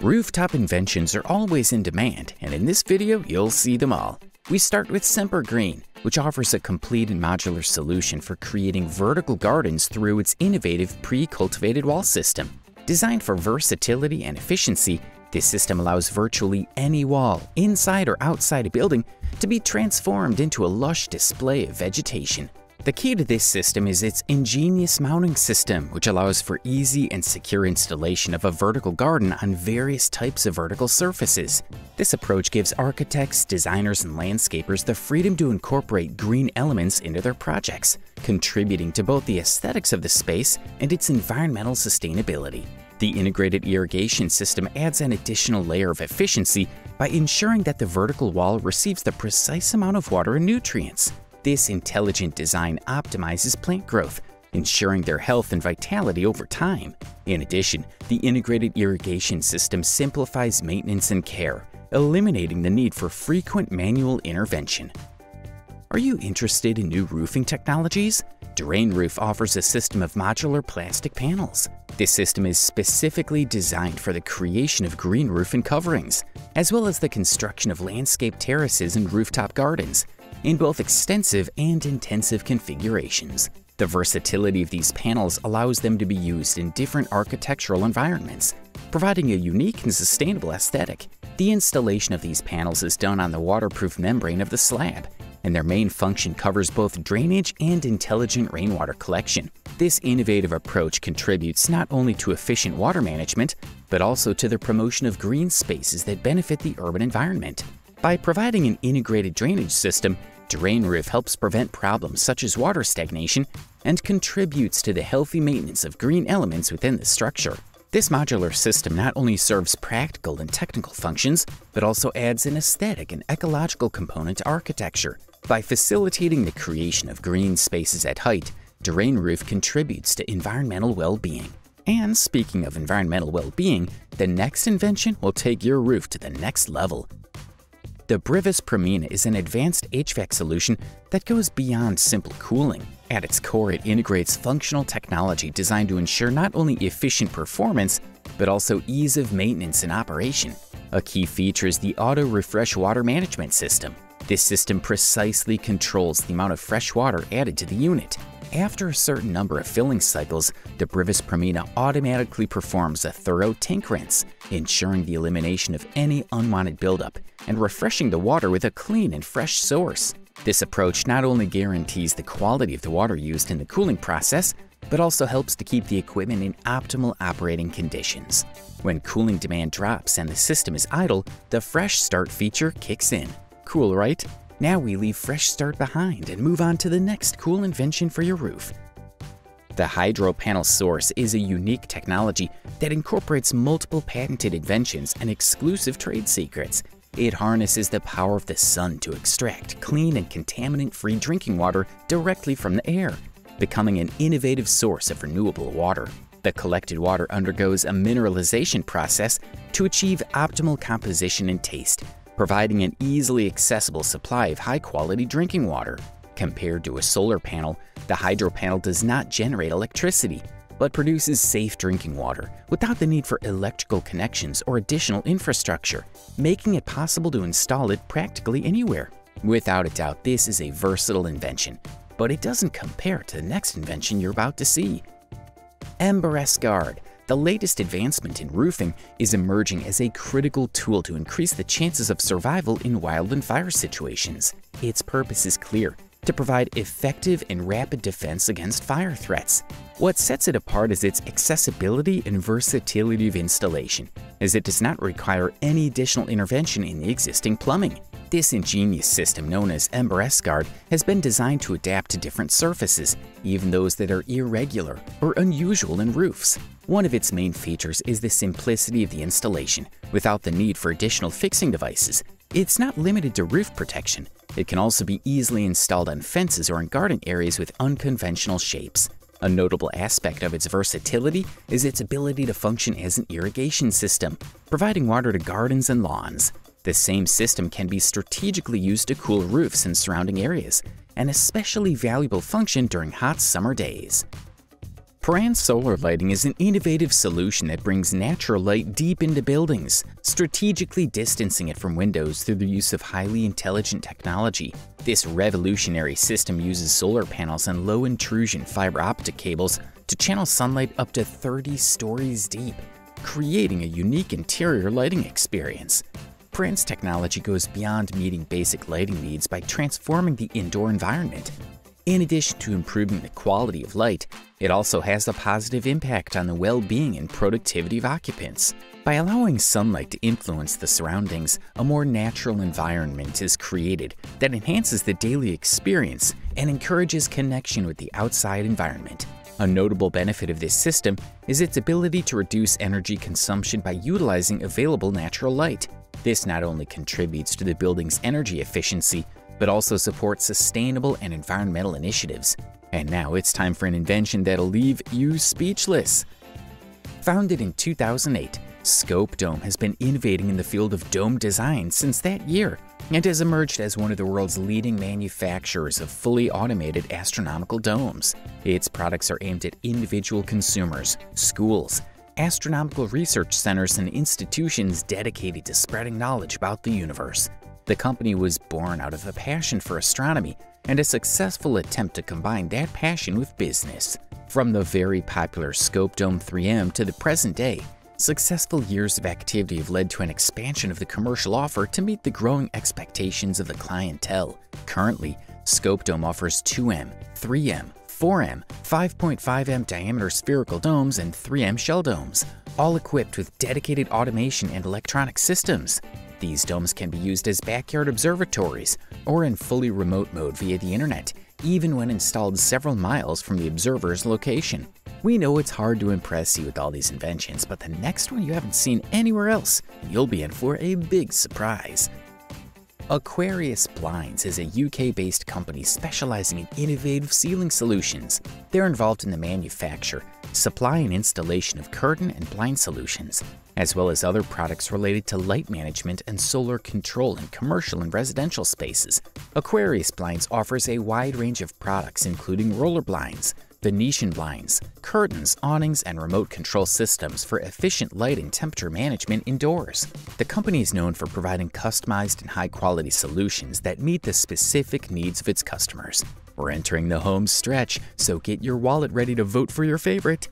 Rooftop inventions are always in demand, and in this video, you'll see them all. We start with Sempergreen, which offers a complete and modular solution for creating vertical gardens through its innovative pre-cultivated wall system. Designed for versatility and efficiency, this system allows virtually any wall, inside or outside a building, to be transformed into a lush display of vegetation. The key to this system is its ingenious mounting system, which allows for easy and secure installation of a vertical garden on various types of vertical surfaces. This approach gives architects, designers, and landscapers the freedom to incorporate green elements into their projects, contributing to both the aesthetics of the space and its environmental sustainability. The integrated irrigation system adds an additional layer of efficiency by ensuring that the vertical wall receives the precise amount of water and nutrients. This intelligent design optimizes plant growth, ensuring their health and vitality over time. In addition, the integrated irrigation system simplifies maintenance and care, eliminating the need for frequent manual intervention. Are you interested in new roofing technologies? Drain Roof offers a system of modular plastic panels. This system is specifically designed for the creation of green roofing coverings, as well as the construction of landscape terraces and rooftop gardens, in both extensive and intensive configurations. The versatility of these panels allows them to be used in different architectural environments, providing a unique and sustainable aesthetic. The installation of these panels is done on the waterproof membrane of the slab, and their main function covers both drainage and intelligent rainwater collection. This innovative approach contributes not only to efficient water management, but also to the promotion of green spaces that benefit the urban environment. By providing an integrated drainage system, Drain Roof helps prevent problems such as water stagnation and contributes to the healthy maintenance of green elements within the structure. This modular system not only serves practical and technical functions, but also adds an aesthetic and ecological component to architecture. By facilitating the creation of green spaces at height, Drain Roof contributes to environmental well-being. And speaking of environmental well-being, the next invention will take your roof to the next level. The Brivis Promina is an advanced HVAC solution that goes beyond simple cooling. At its core, it integrates functional technology designed to ensure not only efficient performance, but also ease of maintenance and operation. A key feature is the Auto Refresh Water Management System. This system precisely controls the amount of fresh water added to the unit. After a certain number of filling cycles, the Brivis Promina automatically performs a thorough tank rinse, ensuring the elimination of any unwanted buildup and refreshing the water with a clean and fresh source. This approach not only guarantees the quality of the water used in the cooling process, but also helps to keep the equipment in optimal operating conditions. When cooling demand drops and the system is idle, the Fresh Start feature kicks in. Cool, right? Now we leave Fresh Start behind and move on to the next cool invention for your roof. The Hydro Panel Source is a unique technology that incorporates multiple patented inventions and exclusive trade secrets. It harnesses the power of the sun to extract clean and contaminant-free drinking water directly from the air, becoming an innovative source of renewable water. The collected water undergoes a mineralization process to achieve optimal composition and taste, providing an easily accessible supply of high-quality drinking water. Compared to a solar panel, the hydro panel does not generate electricity, but produces safe drinking water without the need for electrical connections or additional infrastructure, making it possible to install it practically anywhere. Without a doubt, this is a versatile invention, but it doesn't compare to the next invention you're about to see. Guard. The latest advancement in roofing is emerging as a critical tool to increase the chances of survival in wild and fire situations. Its purpose is clear: to provide effective and rapid defense against fire threats. What sets it apart is its accessibility and versatility of installation, as it does not require any additional intervention in the existing plumbing. This ingenious system, known as Guard, has been designed to adapt to different surfaces, even those that are irregular or unusual in roofs. One of its main features is the simplicity of the installation, without the need for additional fixing devices. It's not limited to roof protection. It can also be easily installed on fences or in garden areas with unconventional shapes. A notable aspect of its versatility is its ability to function as an irrigation system, providing water to gardens and lawns. The same system can be strategically used to cool roofs in surrounding areas, an especially valuable function during hot summer days. Peran solar lighting is an innovative solution that brings natural light deep into buildings, strategically distancing it from windows through the use of highly intelligent technology. This revolutionary system uses solar panels and low-intrusion fiber optic cables to channel sunlight up to 30 stories deep, creating a unique interior lighting experience. Peran's technology goes beyond meeting basic lighting needs by transforming the indoor environment. In addition to improving the quality of light, it also has a positive impact on the well-being and productivity of occupants. By allowing sunlight to influence the surroundings, a more natural environment is created that enhances the daily experience and encourages connection with the outside environment. A notable benefit of this system is its ability to reduce energy consumption by utilizing available natural light. This not only contributes to the building's energy efficiency, but also supports sustainable and environmental initiatives. And now it's time for an invention that'll leave you speechless. Founded in 2008, Scope Dome has been innovating in the field of dome design since that year and has emerged as one of the world's leading manufacturers of fully automated astronomical domes. Its products are aimed at individual consumers, schools, astronomical research centers, and institutions dedicated to spreading knowledge about the universe. The company was born out of a passion for astronomy and a successful attempt to combine that passion with business. From the very popular Scope Dome 3M to the present day, successful years of activity have led to an expansion of the commercial offer to meet the growing expectations of the clientele. Currently, Scope Dome offers 2M, 3M, 4M, 5.5M diameter spherical domes, and 3M shell domes, all equipped with dedicated automation and electronic systems. These domes can be used as backyard observatories or in fully remote mode via the internet, even when installed several miles from the observer's location. We know it's hard to impress you with all these inventions, but the next one you haven't seen anywhere else, you'll be in for a big surprise. Aquarius Blinds is a UK-based company specializing in innovative ceiling solutions. They're involved in the manufacture, supply, and installation of curtain and blind solutions, as well as other products related to light management and solar control in commercial and residential spaces. Aquarius Blinds offers a wide range of products including roller blinds, Venetian blinds, curtains, awnings, and remote control systems for efficient light and temperature management indoors. The company is known for providing customized and high-quality solutions that meet the specific needs of its customers. We're entering the home stretch, so get your wallet ready to vote for your favorite.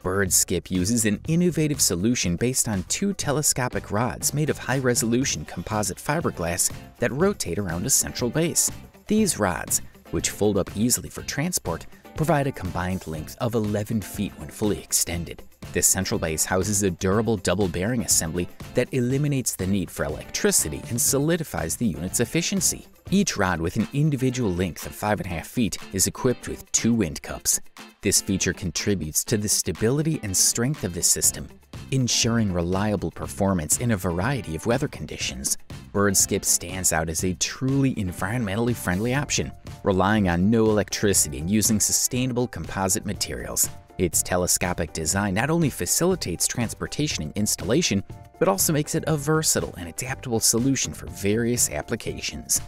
BirdSkip uses an innovative solution based on two telescopic rods made of high-resolution composite fiberglass that rotate around a central base. These rods, which fold up easily for transport, provide a combined length of 11 feet when fully extended. This central base houses a durable double bearing assembly that eliminates the need for electricity and solidifies the unit's efficiency. Each rod with an individual length of 5.5 feet is equipped with 2 wind cups. This feature contributes to the stability and strength of the system, ensuring reliable performance in a variety of weather conditions. BirdSkip stands out as a truly environmentally friendly option, relying on no electricity and using sustainable composite materials. Its telescopic design not only facilitates transportation and installation, but also makes it a versatile and adaptable solution for various applications.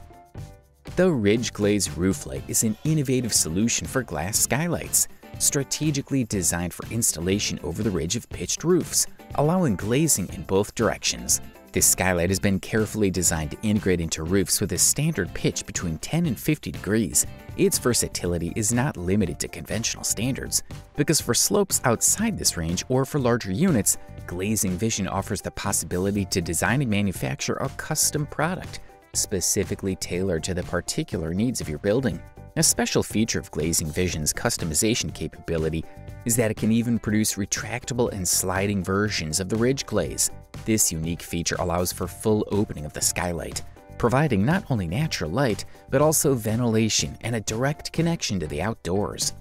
The Ridge Glaze Roof Light is an innovative solution for glass skylights, strategically designed for installation over the ridge of pitched roofs, allowing glazing in both directions. This skylight has been carefully designed to integrate into roofs with a standard pitch between 10 and 50 degrees. Its versatility is not limited to conventional standards, because for slopes outside this range or for larger units, Glazing Vision offers the possibility to design and manufacture a custom product, specifically tailored to the particular needs of your building. A special feature of Glazing Vision's customization capability is that it can even produce retractable and sliding versions of the ridge glaze. This unique feature allows for full opening of the skylight, providing not only natural light, but also ventilation and a direct connection to the outdoors.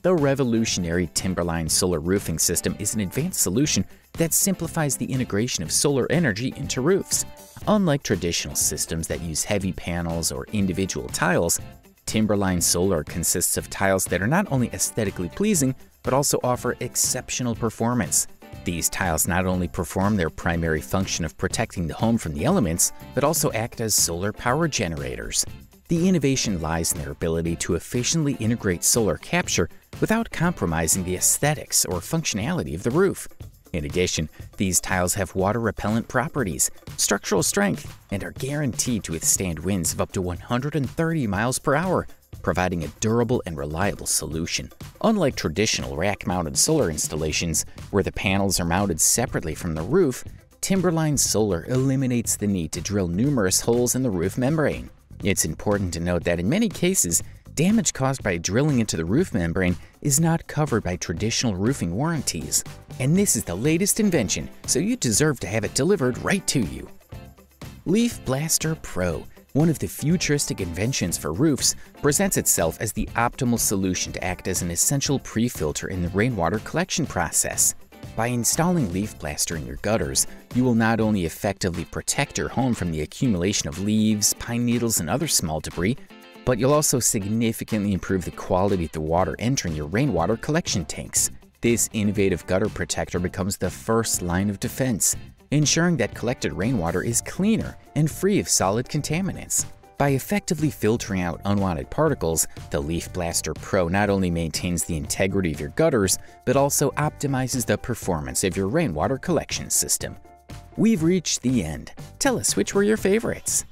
The revolutionary Timberline solar roofing system is an advanced solution that simplifies the integration of solar energy into roofs. Unlike traditional systems that use heavy panels or individual tiles, Timberline Solar consists of tiles that are not only aesthetically pleasing, but also offer exceptional performance. These tiles not only perform their primary function of protecting the home from the elements, but also act as solar power generators. The innovation lies in their ability to efficiently integrate solar capture without compromising the aesthetics or functionality of the roof. In addition, these tiles have water-repellent properties, structural strength, and are guaranteed to withstand winds of up to 130 miles per hour, providing a durable and reliable solution. Unlike traditional rack-mounted solar installations, where the panels are mounted separately from the roof, Timberline Solar eliminates the need to drill numerous holes in the roof membrane. It's important to note that in many cases, damage caused by drilling into the roof membrane is not covered by traditional roofing warranties. And this is the latest invention, so you deserve to have it delivered right to you. Leaf Blaster Pro, one of the futuristic inventions for roofs, presents itself as the optimal solution to act as an essential pre-filter in the rainwater collection process. By installing Leaf Blaster in your gutters, you will not only effectively protect your home from the accumulation of leaves, pine needles, and other small debris, but you'll also significantly improve the quality of the water entering your rainwater collection tanks. This innovative gutter protector becomes the first line of defense, ensuring that collected rainwater is cleaner and free of solid contaminants. By effectively filtering out unwanted particles, the Leaf Blaster Pro not only maintains the integrity of your gutters, but also optimizes the performance of your rainwater collection system. We've reached the end. Tell us which were your favorites.